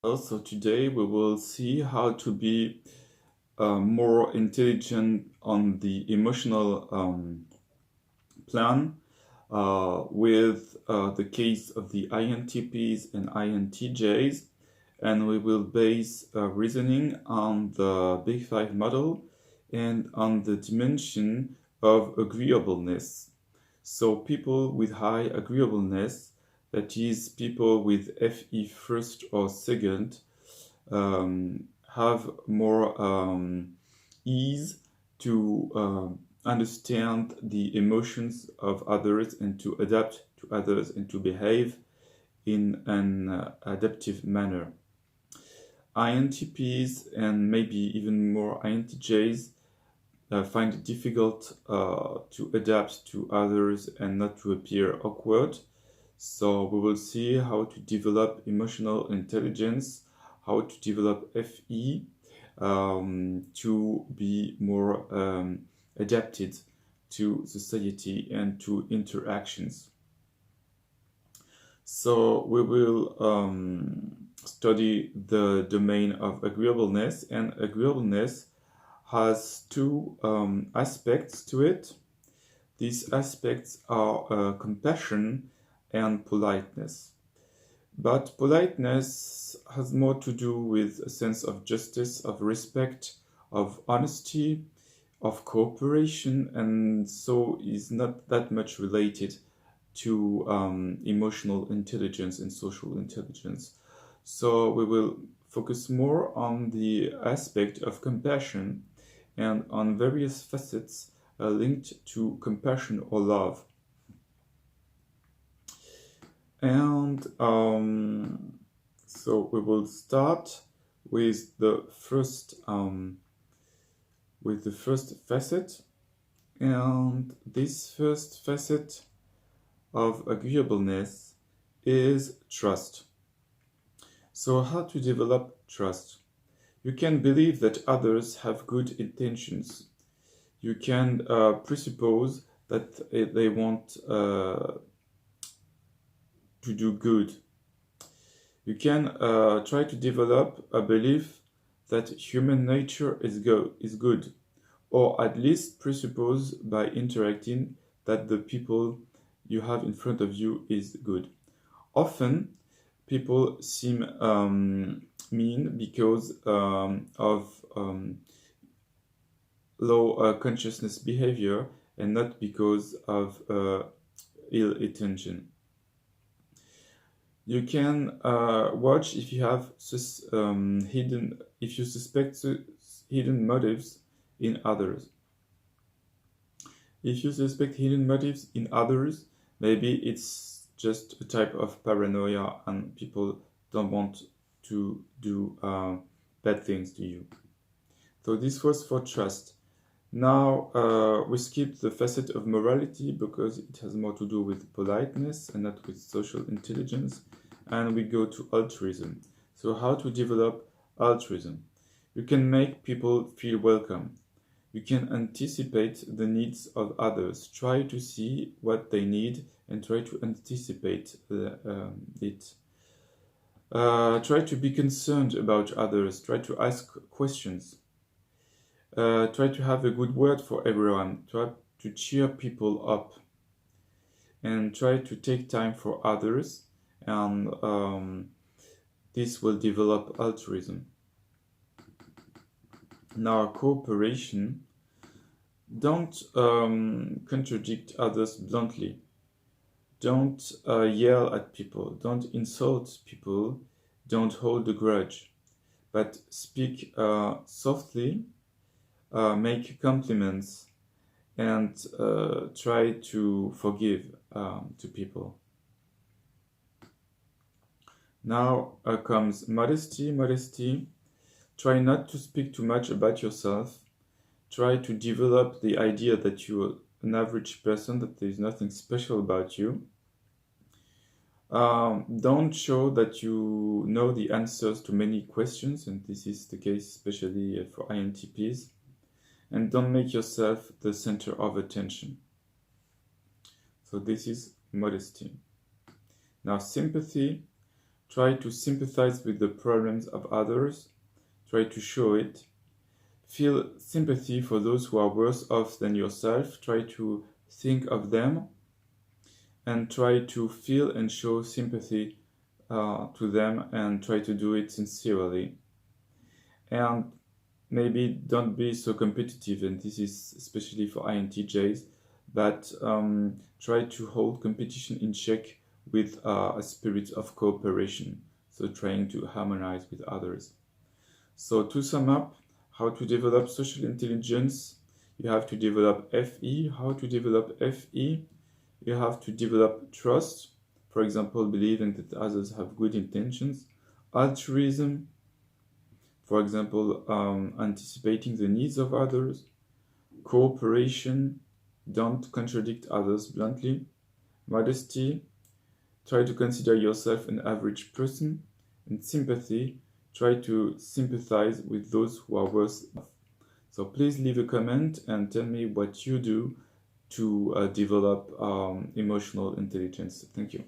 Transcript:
Also today we will see how to be more intelligent on the emotional plan with the case of the INTPs and INTJs, and we will base reasoning on the Big Five model and on the dimension of agreeableness. So people with high agreeableness, that is, people with FE first or second, have more ease to understand the emotions of others and to adapt to others and to behave in an adaptive manner. INTPs and maybe even more INTJs find it difficult to adapt to others and not to appear awkward. So we will see how to develop emotional intelligence, how to develop FE to be more adapted to society and to interactions. So we will study the domain of agreeableness, and agreeableness has two aspects to it. These aspects are compassion and politeness. But politeness has more to do with a sense of justice, of respect, of honesty, of cooperation, and so is not that much related to emotional intelligence and social intelligence. So we will focus more on the aspect of compassion and on various facets linked to compassion or love. And so we will start with the first facet, and this first facet of agreeableness is trust. So how to develop trust? You can believe that others have good intentions. You can presuppose that they want to do good. You can try to develop a belief that human nature is good, or at least presuppose by interacting that the people you have in front of you is good. Often, people seem mean because of low consciousness behavior and not because of ill intention. You can watch if you have if you suspect hidden motives in others. If you suspect hidden motives in others, maybe it's just a type of paranoia and people don't want to do bad things to you. So this was for trust. Now we skip the facet of morality because it has more to do with politeness and not with social intelligence, and we go to altruism. So how to develop altruism? You can make people feel welcome. You can anticipate the needs of others. Try to see what they need and try to anticipate it. Try to be concerned about others. Try to ask questions. Try to have a good word for everyone. Try to cheer people up. And try to take time for others. And this will develop altruism. Now, cooperation. Don't contradict others bluntly. Don't yell at people. Don't insult people. Don't hold a grudge. But speak softly, make compliments, and try to forgive to people. Now comes modesty. Modesty. Try not to speak too much about yourself. Try to develop the idea that you're an average person, that there's nothing special about you. Don't show that you know the answers to many questions, and this is the case especially for INTPs. And don't make yourself the center of attention. So this is modesty. Now sympathy. Try to sympathize with the problems of others. Try to show it. Feel sympathy for those who are worse off than yourself. Try to think of them and try to feel and show sympathy to them, and try to do it sincerely. And maybe don't be so competitive, and this is especially for INTJs, but try to hold competition in check with a spirit of cooperation, so trying to harmonize with others. So to sum up, how to develop social intelligence: you have to develop FE. How to develop FE? You have to develop trust, for example, believing that others have good intentions. Altruism, for example, anticipating the needs of others. Cooperation, don't contradict others bluntly. Modesty, try to consider yourself an average person. And sympathy, try to sympathize with those who are worse off. So please leave a comment and tell me what you do to develop emotional intelligence. Thank you.